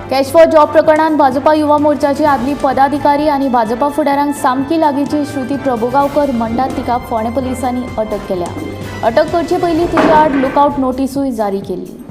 Cash for job प्रकरणात भाजपा युवा मोर्चाची आदली पदाधिकारी आणि भाजपा फुडाऱ्यांक सामकी लागींची श्रुती प्रभुगांवकर म्हणटात तिका फोंडें पुलिसांनी अटक केल्या। अटक करचे पयलीं तिचे आड लुकआउट नोटीसूय जारी केल्ली।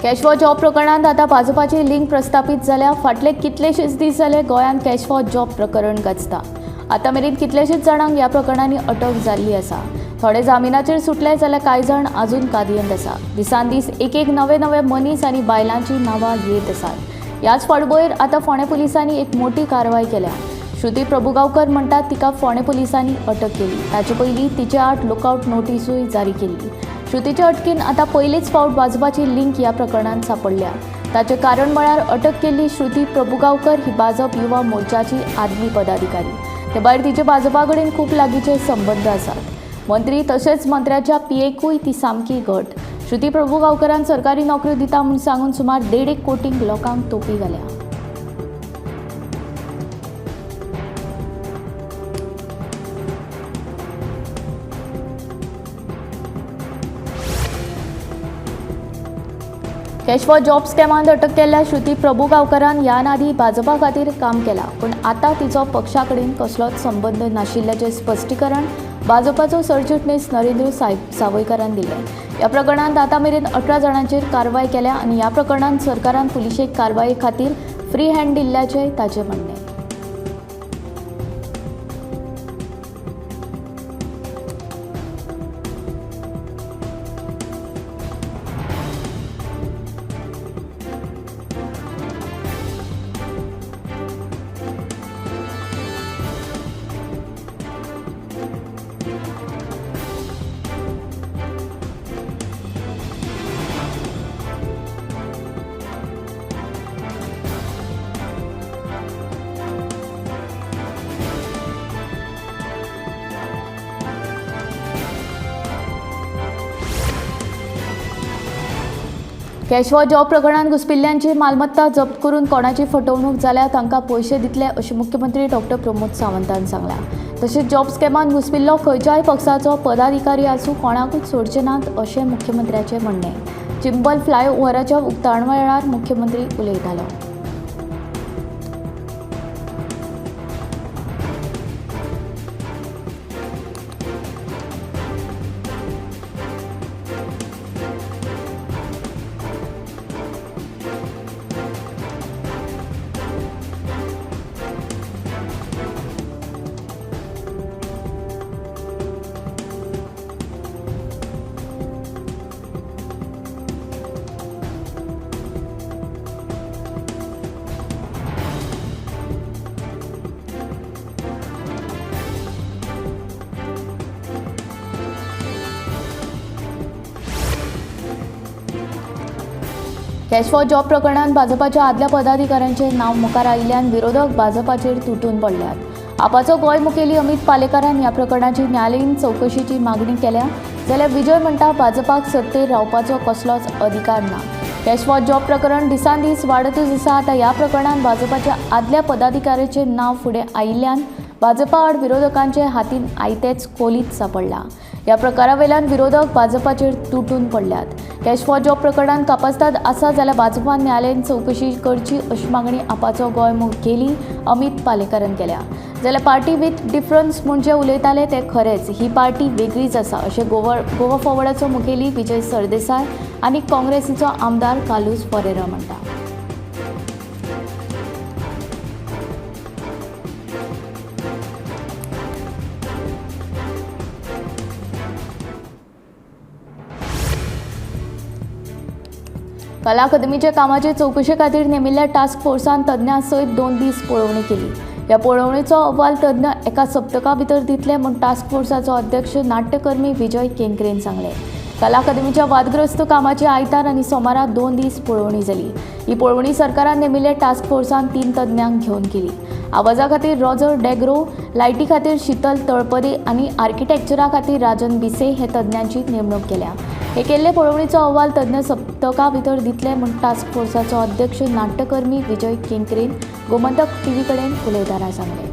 कॅश फॉर जॉब प्रकरणात आता भाजपाची लिंक प्रस्थापित जाल्या। फाटले कितलेशेच दीस जाले गोंयांत कॅश फॉर जॉब प्रकरण गाजता। आता मेरेन कितलेशेच जाणांक ह्या प्रकरणांनी अटक जाल्ली आसा। थोडे जामिनाचेर सुटले जाल्यार कांय जाण अजून कादयेंत आसा। दिसान दीस एक नवे मनीस आनी बायलांची नांवां येत आसात। ह्याच फाटभुंयेर आता फोंडें पुलिसांनी एक मोठी कारवाय केल्या। श्रुती प्रभुगांवकर म्हणटात तिका फोंडें पुलिसांनी अटक केली। ताचे पयलीं तिचे आड लुकआउट नोटीसूय जारी केल्ली। श्रुतीच्या अटकेन आता पयलीच फावट भाजपाची लिंक ह्या प्रकरणात सापडल्या। ताचे कारण म्हळ्यार अटक केल्ली श्रुती प्रभुगांवकर ही भाजप युवा मोर्चाची आदली पदाधिकारी। ते भायर तिचे भाजपा कडेन खूब लागींचे संबंध आसात। मंत्री तशेंच मंत्र्याच्या पियेकूय ती सामकी घट। श्रुती प्रभुगांवकरान सरकारी नोकऱ्यो दिता म्हूण सांगून सुमार 1.5 कोटी लोकांक तोपी घाल्या। कॅश फॉर जॉब स्कॅमांत अटक केल्ल्या श्रुती प्रभुगांवकरान ह्या आदी भाजपा खातीर काम केलां, पूण आतां तिचो पक्षा कडेन कसलोच संबंद नाशिल्ल्याचें स्पश्टीकरण भाजपाचो सरचिटणीस नरेंद्र सावयकारान दिलें। ह्या प्रकरणांत आतां मेरेन 18 जाणांचेर कारवाय केल्या आनी ह्या प्रकरणांत सरकारान पुलिशेक कारवाये खातीर फ्री हँड दिल्ल्याचें ताचें म्हणणें। कॅश फॉर जॉब प्रकरणात घुसपिल्ल्यांची मालमत्ता जप्त करून कोणाची फटवणूक जाल्यार तांकां पयशे दितले अशें मुख्यमंत्री डॉ. प्रमोद सावंतान सांगलां। तशेंच जॉब स्कॅमांत घुसपिल्लो खंयच्याय पक्षाचो पदाधिकारी आसूं कोणाकूच सोडचे नात अशें मुख्यमंत्र्याचें म्हणणें। चिंबल फ्लायओव्हराच्या उक्तावण वेळार मुख्यमंत्री उलयतालो। कॅश फॉर जॉब प्रकरणात भाजपाच्या आदल्या पदाधिकाऱ्यांचे नाव मुखार आयिल्ल्यान विरोधक भाजपाचेर तुटून पडल्यात। आपाचो गोंय मुखेली अमित पालेकारान ह्या प्रकरणाची न्यायालयीन चवकशीची मागणी केल्या, जाल्यार विजय म्हणटा भाजपाक सत्तेर रावपाचो कसलोच अधिकार ना। कॅश फॉर जॉब प्रकरण दिसान दीस वाडतच आसा। आतां ह्या प्रकरणात भाजपाच्या आदल्या पदाधिकाऱ्याचे नाव फुडें आयिल्ल्यान भाजपा आड विरोधकांचे हातीन आयतेच कोलीत सापडला। ह्या प्रकारावेल्यान विरोधक भाजपाचेर तुटून पडल्यात। कॅश फॉर जॉब प्रकरणात तपासतात आसा जाल्यार भाजपान न्यायालयीन चवकशी करची अशी मागणी आपाचो गोंय मुखेली अमित पालेकारान केल्या। जाल्यार पार्टी विथ डिफरन्स म्हूण जे उलयताले ते खरेंच ही पार्टी वेगळीच आसा अशें गोवा फॉरवर्डाचो मुखेली विजय सरदेसाय आनी काँग्रेसीचो आमदार कालूस परेरा म्हणटा। कला अकादमीच्या कामाचे चौकशे खातीर नेमिल्ल्या टास्क फोर्सान तज्ञां सयत 2 दीस पळोवणी केली। ह्या पळोवणेचो अहवाल तज्ञ एका सप्तका भितर दितले म्हूण टास्क फोर्साचो अध्यक्ष नाट्यकर्मी विजय केंकरेन सांगले. कला अकादमीच्या वादग्रस्त कामाची आयतार आनी सोमारा 2 दीस पळोवणी जाली. ही पळोवणी सरकारान नेमिल्ले टास्क फोर्सान 3 तज्ञांक घेवन केली. आवाजा खातीर रॉजर डेग्रो, लायटी खातीर शीतल तळपदे आनी आर्किटेक्चरा खातीर राजन बिसे हे तज्ञांची नेमणूक केल्या. हे केल्ले पळोवणीचो अहवाल तज्ञ सप्तका भितर दितले म्हूण टास्क फोर्साचो अध्यक्ष नाट्यकर्मी विजय केंकरेन गोमंतक टीव्ही कडेन उलयतना सांगले.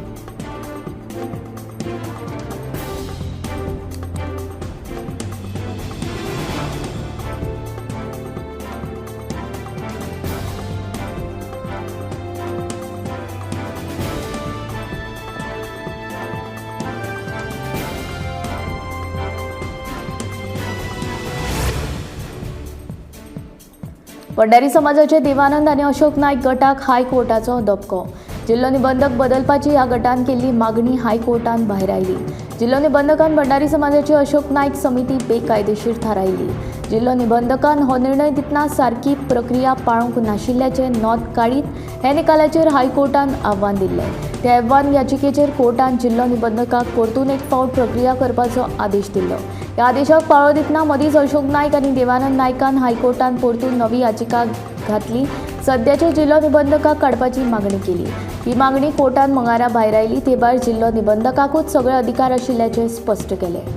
भंडारी समाजाचे देवानंद आनी अशोक नायक गटाक हायकोर्टाचो दबको. जिल्लो निबंधक बदलपाची ह्या गटान केल्ली मागणी हायकोर्टान भायर आयली. जिल्लो निबंधकान भंडारी समाजाची अशोक नायक समिती बेकायदेशीर थारायली. जिल्लो निबंधकान हो निर्णय दितना सारकी प्रक्रिया पाळूंक नाशिल्ल्याचे नोंद काडीत हे निकालाचेर हायकोर्टान आव्हान दिल्ले. त्या आव्हान याचिकेचेर कोर्टान जिल्लो निबंधकाक परतून एक फावट प्रक्रिया करपाचो आदेश दिल्लो. ह्या आदेशाक पाळो दितना मदींच अशोक नायक आनी देवानंद नायकान हायकोर्टान परतून नवी याचिका घातली. सद्याचे जिल्लो निबंधकाक काडपाची मागणी केली. ही मागणी कोर्टान मंगळारा भायर आयली. ते भायर जिल्लो निबंधकाकूच सगळे अधिकार आशिल्ल्याचे स्पश्ट केले.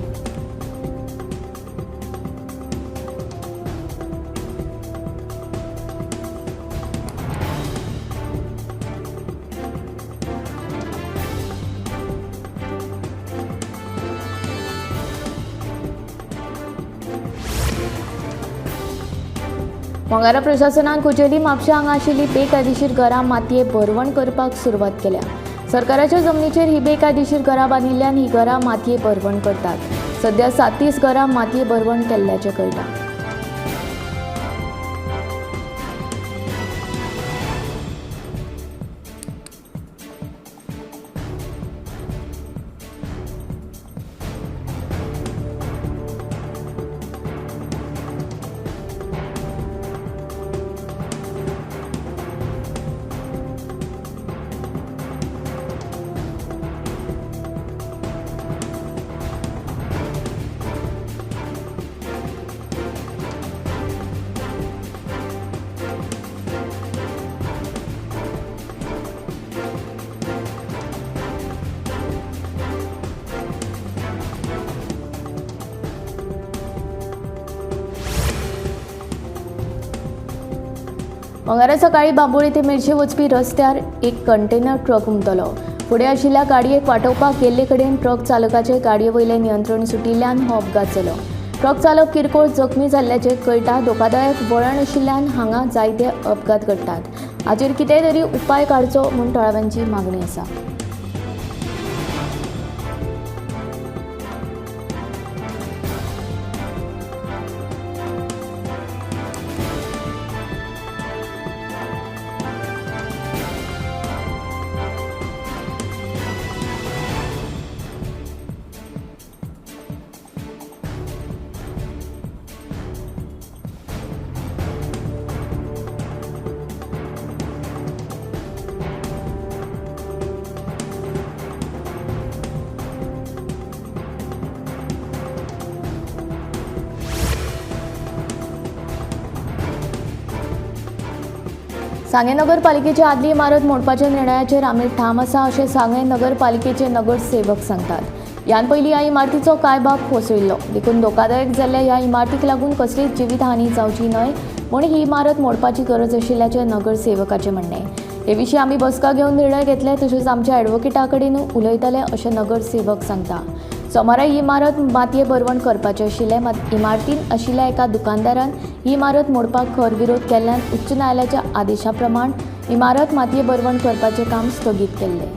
मंगळारा प्रशासनान कुचेली म्हापशा हांगा आशिल्ली बेकायदेशीर घरां मातये भरवण करपाक सुरवात केल्या. सरकाराच्या जमनीचेर ही बेकायदेशीर घरां बांदिल्ल्यान ही घरां मातये भरवण करतात. सध्या 37 घरां मातये भरवण केल्ल्याचें कळटा. मंगळारा सकाळी बांबोळी ते मेर्शे वचपी रस्त्यार एक कंटेनर ट्रक घुमतलो. फुडें आशिल्ल्या गाडयेक वाटावपाक गेल्ले कडेन ट्रक चालकाचे गाडये वयले नियंत्रण सुटिल्ल्यान हो अपघात जालो. ट्रक चालक किरकोळ जखमी जाल्ल्याचें कळटा. धोकादायक वळण आशिल्ल्यान हांगा जायते अपघात घडटात. हाचेर कितेंय तरी उपाय काडचो म्हूण थळाव्यांची मागणी आसा. सांगे नगरपालिकेची आदली इमारत मोडपाच्या निर्णयाचेर आमी ठाम आसा अशें सांगे नगरपालिकेचे नगरसेवक सांगतात. ह्यान पयलीं ह्या इमारतीचो कांय भाग कोसळिल्लो. देखून धोकादायक जाल्ल्या ह्या इमारतीक लागून कसलीच जिवीतहानी जावची न्हय म्हूण ही इमारत मोडपाची गरज आशिल्ल्याचें नगरसेवकाचें म्हणणें. हे विशीं आमी बसका घेवन निर्णय घेतले तशेंच आमच्या एडवोकेटा कडेन उलयतले अशें नगरसेवक सांगता. सोमारा ही इमारत मातये भरवण करपाचें आशिल्लें. मात इमारतीन आशिल्ल्या एका दुकानदारान ही इमारत मोडपाक खर विरोध केल्ल्यान उच्च न्यायालयाच्या आदेशा प्रमाण इमारत मातये भरवण करपाचें काम स्थगीत केल्लें.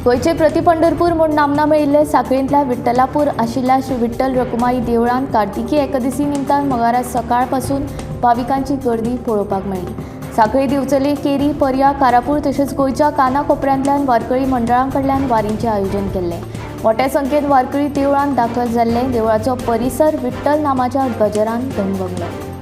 गोयचे प्रतिपंढरपूर म्हूण नामना मेळिल्ले सांखळेंतल्या विठ्ठलापूर आशिल्ल्या श्री विठ्ठल रखुमाई देवळांत कार्तिकी एकादशी निमतान मंगळारा सकाळ पासून भाविकांची गर्दी पळोवपाक मेळ्ळी। सांखळी दिवचले केरी पर्या कारापूर तशेंच गोयच्या काना कोपऱ्यांतल्यान वारकरी मंडळां कडल्यान वारींचें आयोजन केल्लें। मोठ्या संख्येन वारकरी देवळांत दाखल जाल्ले। देवळाचो परिसर विठ्ठल नामाच्या गजरान घमघमलो।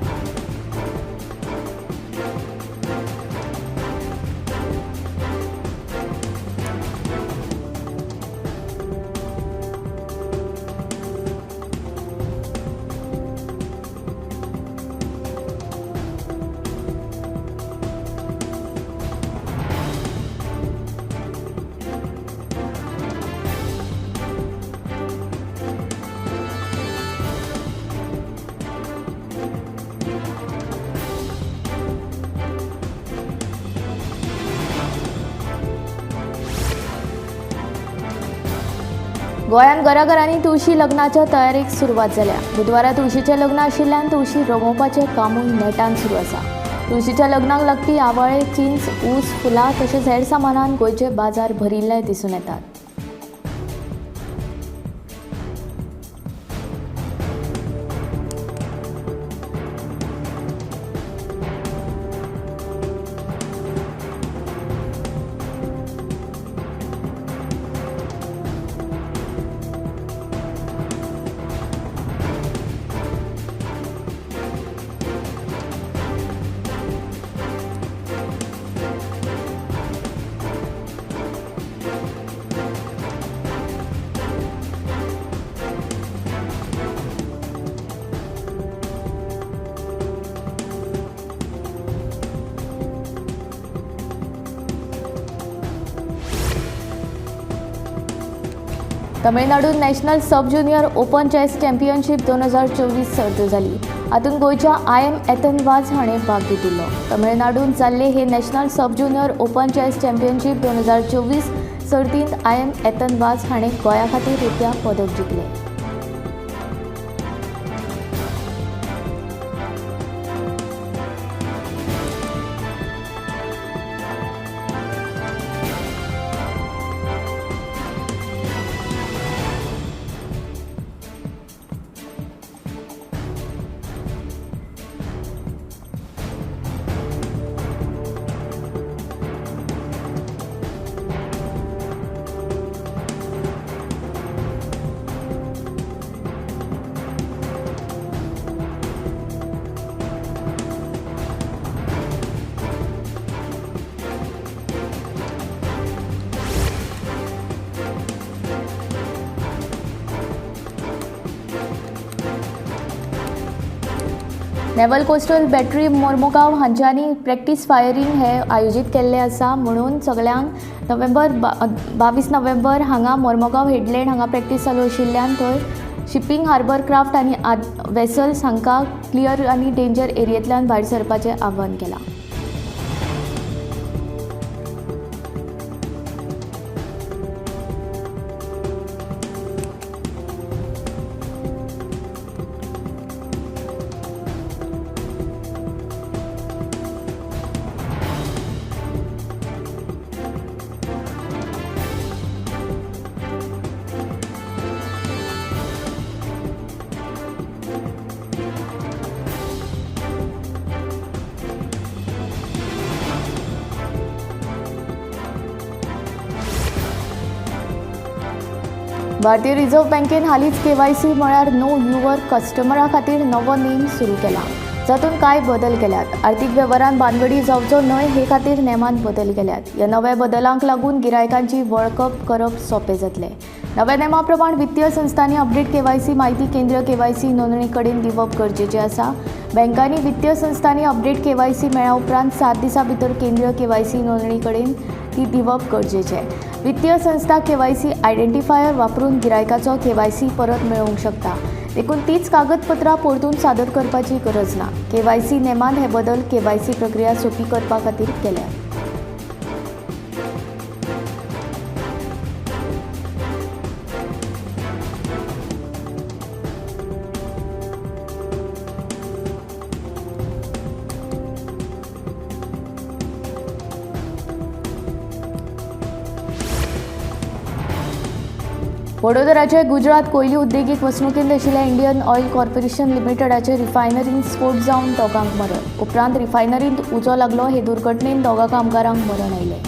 गोंयांत घराघरांनी तुळशी लग्नाच्या तयारेक सुरवात जाल्या। बुधवारा तुळशीचें लग्न आशिल्ल्यान तुळशी रंगोवपाचें कामूय नेटान सुरू आसा। तुळशीच्या लग्नाक लागपी आवाळे, चिंच, ऊस, फुलां तशेंच हेर सामानान गोंयचे बाजार भरिल्ले दिसून येतात। तमिळनाडूत national sub junior open chess championship 2024 सर्त जाली। हातूंत गोंयच्या IM एथनवाज हाणें भाग घेतिल्लो। तमिळनाडूंत जाल्ले हे national sub junior open chess championship 2024 सर्तींत IM एथनवाज हाणें गोंया खातीर रुप्या पदक जिखलें। नेवल कोस्टल बॅटरी मोर्मुगांव हांच्यांनी प्रॅक्टीस फायरिंग हे आयोजीत केल्ले आसा म्हणून सगळ्यांक 22 नोव्हेंबर हांगा मोर्मुगांव हेडलँड हांगा प्रॅक्टीस चालू आशिल्ल्यान थंय शिपींग हार्बर क्राफ्ट आनी वेसल्स हांकां क्लियर आनी डेंजर एरियेंतल्यान भायर सरपाचें आव्हान केलां। भारतीय रिझर्व्ह बँकेन हालींच KYC म्हळ्यार नो युवर कस्टमरा खातीर नवो नेम सुरू केला, जातून कांय बदल केल्यात। आर्थीक वेव्हारांत भानगडी जावचो न्हय हे खातीर नेमांत बदल केल्यात। ह्या नव्या बदलांक लागून गिरायकांची वळखप करप सोंपें जातलें। नव्या नेमा प्रमाण वित्तीय संस्थांनी अपडेट KYC म्हायती केंद्रीय KYC नोंदणी कडेन दिवप गरजेचें आसा। बँकांनी वित्तीय संस्थांनी अपडेट KYC मेळ्ळ्या उपरांत 7 दिसां भितर केंद्रीय KYC नोंदणी कडेन ती दिवप गरजेचें। वित्तीय संस्था KYC आयडेंटिफायर वापरून गिरायकाचो KYC परत मेळोवंक शकता। देखून तीच कागदपत्रां परतून सादर करपाची गरज ना। KYC नेमांत हे बदल KYC प्रक्रिया सोपी करपा खातीर केल्यात। वडोदराचे गुजरात कोयली उद्देगीक वसणुकेंत आशिल्ल्या इंडियन ऑयल कॉर्पोरेशन लिमिटेडाचे रिफायनरींत स्फोट जावन दोगांक मरण. उपरांत रिफायनरींत उजो लागलो. हे दुर्घटनेंत दोगा कामगारांक मरण आयलें.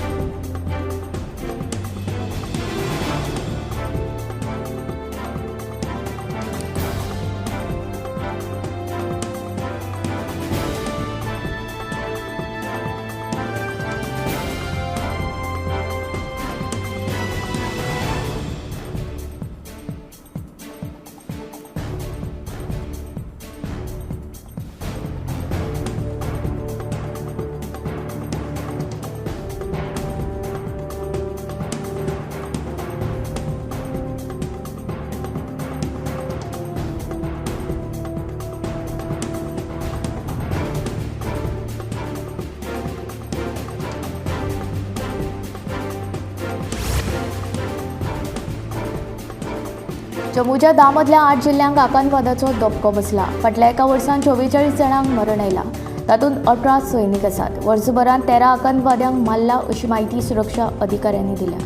जम्मूच्या 10 मदल्या 8 जिल्ह्यांक आतंकवादाचो दबको बसला. फाटल्या एका वर्सान 44 जाणांक मरण आयलां. तातूंत 18 सैनीक आसात. वर्सभरांत 13 आतंकवाद्यांक मारला अशी माहिती सुरक्षा अधिकाऱ्यांनी दिल्या.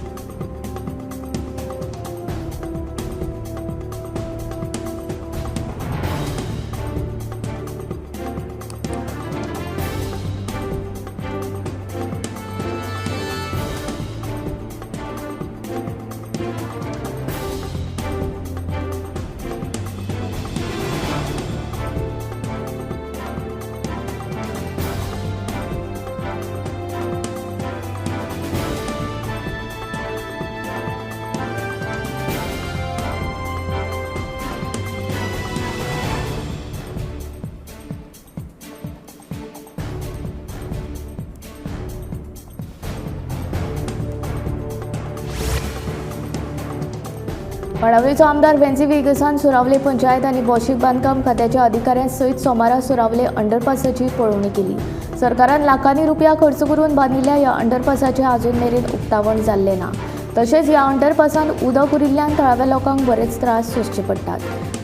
मडावलीचो आमदार वेन्सी वेगसान सुरावले पंचायत आनी भौशीक बांदकाम खात्याच्या अधिकाऱ्यां सयत सोमारा सुरावले अंडरपासाची पळोवणी केली. सरकारान लाखांनी रुपया खर्च करून बांदिल्ल्या ह्या अंडरपासाचें अजून मेरेन उक्तावण जाल्लें ना. तशेंच ह्या अंडरपासान उदक उरिल्ल्यान थळाव्या लोकांक बरेच त्रास सोंसचे पडटात.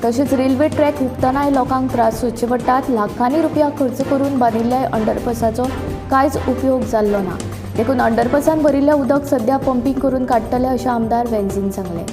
तशेंच रेल्वे ट्रॅक हुबतनाय लोकांक त्रास सोंसचे पडटात. लाखांनी रुपया खर्च करून बांदिल्ल्या अंडरपासाचो कांयच उपयोग जाल्लो ना. देखून अंडरपासान भरिल्लें उदक सध्या पंपींग करून काडटले अशें आमदार वेन्सीन सांगलें.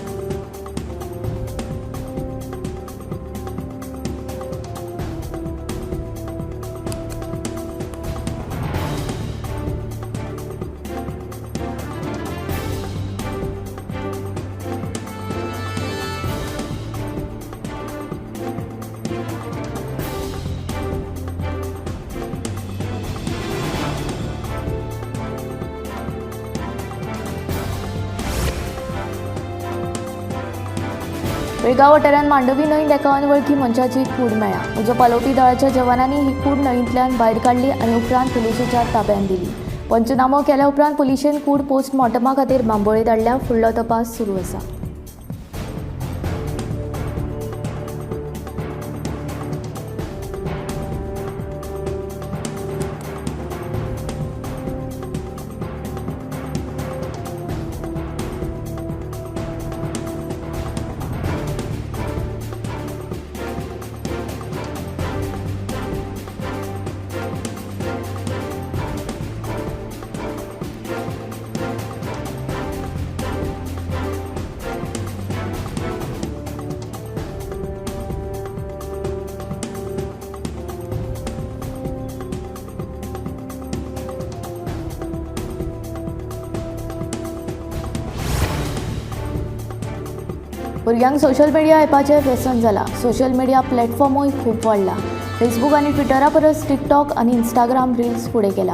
वेळगांव वाठारांत मांडवी न्हंयत एका अनवळखी मनशाची कूड मेळ्ळा. उजो पालोवपी दळाच्या जवानांनी ही कूड न्हंयतल्यान भायर काडली आनी उपरांत पुलिशेच्या ताब्यांत दिली. पंचनामो केल्या उपरांत पुलिशेन कूड पोस्टमॉर्टमा खातीर बांबोळे धाडल्या. फुडलो तपास सुरू आसा. भुरग्यांक सोशल मिडिया ॲपाचें व्यसन जालां. सोशल मिडिया प्लॅटफॉर्मूय खूब वाडला. फेसबूक आनी ट्विटरा परस टिकटॉक आनी इंस्टाग्राम रिल्स फुडें केला.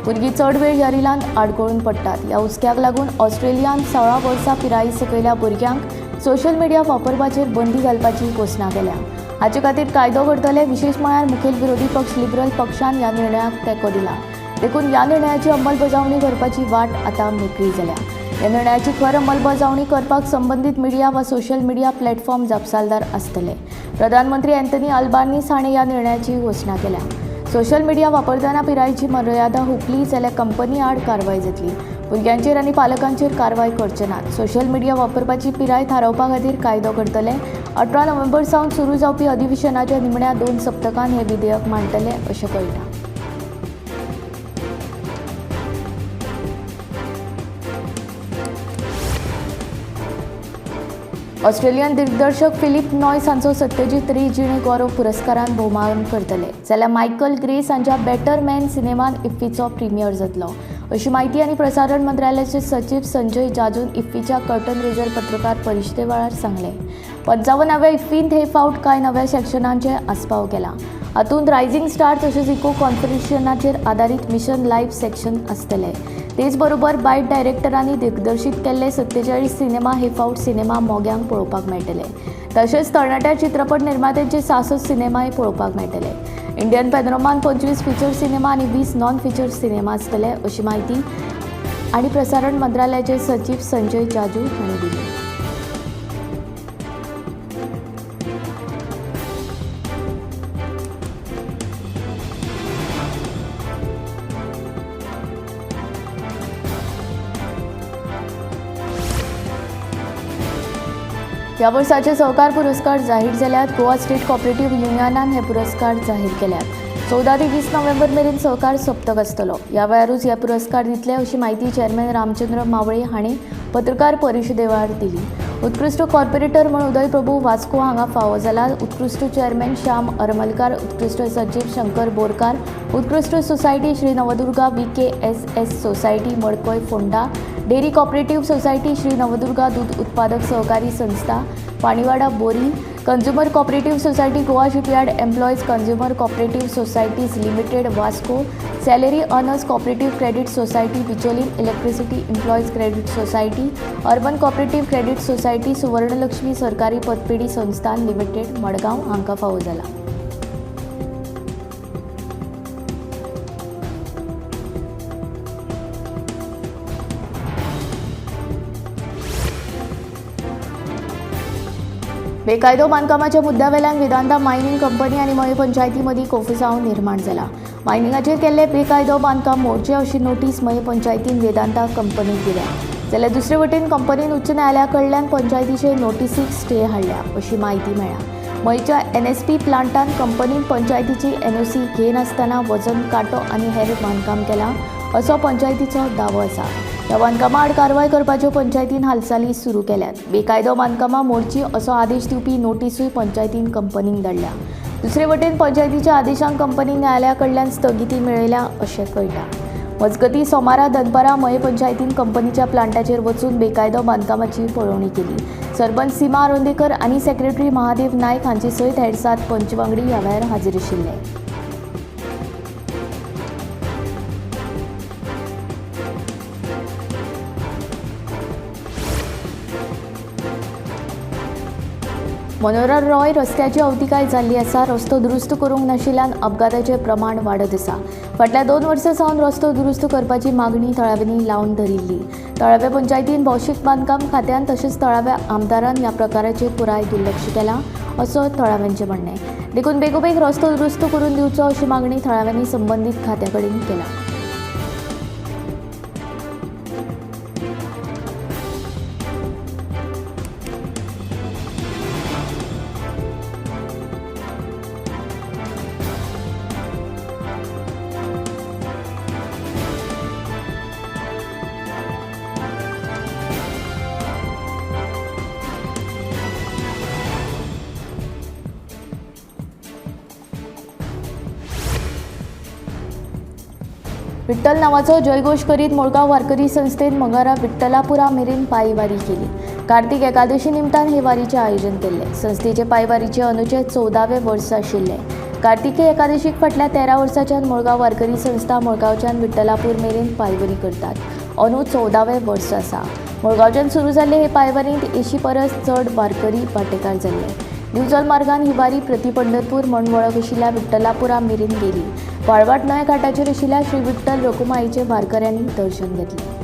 भुरगीं चड वेळ ह्या रिलांत आडकोळून पडटात. ह्या हुस्क्याक लागून ऑस्ट्रेलियान 16 वर्सां पिराये सकयल्या भुरग्यांक सोशल मिडिया वापरपाचेर बंदी घालपाची घोशणा केल्या. हाचे खातीर कायदो करतले. विशेश म्हळ्यार मुखेल विरोधी पक्ष लिबरल पक्षान ह्या निर्णयाक तेंको दिला. देखून ह्या निर्णयाची अंमलबजावणी करपाची वाट आतां मेकळी जाल्या. ह्या निर्णयाची खर अंमलबजावणी करपाक संबंधीत मिडिया वा सोशल मिडिया प्लॅटफॉर्म जापसालदार आसतले. प्रधानमंत्री अँथनी अल्बानीस हाणें ह्या निर्णयाची घोशणा केल्या. सोशल मिडिया वापरतना पिरायेची मर्यादा हुंपली जाल्यार कंपनी आड कारवाय जातली. भुरग्यांचेर आनी पालकांचेर कारवाय करचे नात. सोशल मिडिया वापरपाची पिराय थारावपा खातीर कायदो करतले. 18 नोव्हेंबर सावन सुरू जावपी अधिवेशनाच्या निमण्या 2 सप्तकांत हे विधेयक मांडटले अशें कळटा. ऑस्ट्रेलियन दिग्दर्शक फिलिप नॉयस हांचो सत्यजित रे जिणे गौरव पुरस्कारान भोवमान करतले जाल्यार मायकल ग्रेस हांच्या बेटर मॅन सिनेमान इफ्फीचो प्रिमियर जातलो अशी माहिती आनी प्रसारण मंत्रालयाचे सचिव संजय जाजून इफ्फीच्या कर्टन रेजर पत्रकार परिशदे वेळार सांगले. 55व्या इफ्फींत हे फावट कांय नव्या सेक्शनांचे आस्पाव केला. हातूंत रायझिंग स्टार तशेंच इको कॉन्फरन्सेशनाचेर आदारीत मिशन लायव्ह सेक्शन आसतले. तेच बरोबर बायट डायरेक्टरांनी दिग्दर्शीत केल्ले 47 सिनेमा हे फावट सिनेमा मोग्यांक पळोवपाक मेळटले. तशेंच तरणाट्या चित्रपट निर्मात्यांचे 66 सिनेमाय पळोवपाक मेळटले. इंडियन पॅनोरमान 25 फीचर सिनेमा आनी 20 नॉन फीचर सिनेमा आसतले अशी माहिती आनी प्रसारण मंत्रालयाचे सचिव संजय जाजू हांणी दिली. ह्या वर्साचे सहकार पुरस्कार जाहीर जाल्यात. गोवा स्टेट कॉपरेटिव्ह युनियनान हे पुरस्कार जाहीर केल्यात. 14 ते 20 नोव्हेंबर मेरेन सहकार सप्तक आसतलो. ह्या वेळारूच हे पुरस्कार दितले अशी माहिती चेअरमॅन रामचंद्र मावळे हांणी पत्रकार परिशदे वेळार दिली. उत्कृष्ट कॉर्पोरेटर म्हूण उदय प्रभू वास्को हांगा फावो जाला. उत्कृष्ट चेअरमॅन श्याम अरमलकार, उत्कृष्ट सचिव शंकर बोरकार, उत्कृष्ट society Shri Navdurga VKSS society Madkai Ponda, dairy cooperative society Shri Navdurga Doodh Utpadak Sahakari Sanstha Paniwada Bori, consumer cooperative society Goa shipyard employees consumer cooperative societies limited Vasco, salary earners cooperative credit society Bicholim, electricity employees credit society, urban cooperative credit society Suvarnalakshmi Sahakari Patpedhi Sanstha limited Madgaon हांकां फावो जाला. बेकायदो बांदकामाच्या मुद्द्यावेल्यान वेदांता मायनिंग कंपनी आनी मये पंचायती मदीं कोफुसांव निर्माण जाला. मायनिंगाचेर केल्ले बेकायदो बांदकाम मोडचे अशी नोटीस मये पंचायतीन वेदांता कंपनीक दिल्या. जाल्यार दुसरे वटेन कंपनीन उच्च न्यायालया कडल्यान पंचायतीचे नोटीसीक स्टे हाडल्या अशी माहिती मेळ्ळा. मयेच्या NSP प्लांटान कंपनीन पंचायतीची NOC घेनासतना वजन कांटो आनी हेर बांदकाम केलां असो पंचायतीचो दावो आसा. ह्या बांदकामा आड कारवाय करपाच्यो पंचायतीन हालचाली सुरू केल्यात. बेकायदो बांदकामां मोडची असो आदेश दिवपी नोटीसूय पंचायतीन कंपनीक धाडल्या. दुसरे वटेन पंचायतीच्या आदेशांक कंपनीक न्यायालया कडल्यान स्थगिती मेळयल्या अशें कळटा. मजगतीं सोमारा दनपारा मये पंचायतीन कंपनीच्या प्लांटाचेर वचून बेकायदो बांदकामाची पळोवणी केली. सरपंच सीमा आरोंदेकर आनी सेक्रेटरी महादेव नायक हांचे सयत हेर 7 पंच वांगडी ह्या वेळार हाजीर आशिल्ले. मनोहर रॉय रस्त्याची अवतिकाय जाल्ली आसा. रस्तो दुरुस्त करूंक नाशिल्ल्यान अपघाताचें प्रमाण वाडत आसा. फाटल्या 2 वर्सां सावन रस्तो दुरुस्त करपाची मागणी थळाव्यांनी लावन धरिल्ली. थळाव्या पंचायतीन भौशीक बांदकाम खात्यान तशेंच थळाव्या आमदारान ह्या प्रकाराचेर पुराय दुर्लक्ष केलां असो थळाव्यांचें म्हणणें. देखून बेगोबेग रस्तो दुरुस्त करून दिवचो अशी मागणी थळाव्यांनी संबंदीत खात्या कडेन केला. विठ्ठल नावाचो जयघोष करीत मुळगांव वारकरी संस्थेन मंगळारा विठ्ठलापुरा मेरेन पायवारी केली. कार्तिक एकादशी निमतान हे वारीचे आयोजन केले. संस्थेचे पायवारीचे अंदूचे 14वें वर्स आशिल्ले. कार्तिकी एकादशीक फाटल्या 13 वर्सांच्यान मुळगांव वारकरी संस्था मुळगांवच्यान विठ्ठलापूर मेरेन पायवारी करतात. अंदू 14वें वर्स आसा. मुळगांवच्यान सुरू जाल्ले हे पायवारींत 80 परस चड वारकरी वांटेकार जाल्ले. न्यूजल मार्गान ही वारी प्रति पंढरपूर म्हूण वळख आशिल्ल्या विठ्ठलापुरा मेरेन गेली. वाळवाट न्हंय घाटाचेर आशिल्ल्या श्री विठ्ठल रखुमाईचे वारकऱ्यांनी दर्शन घेतले.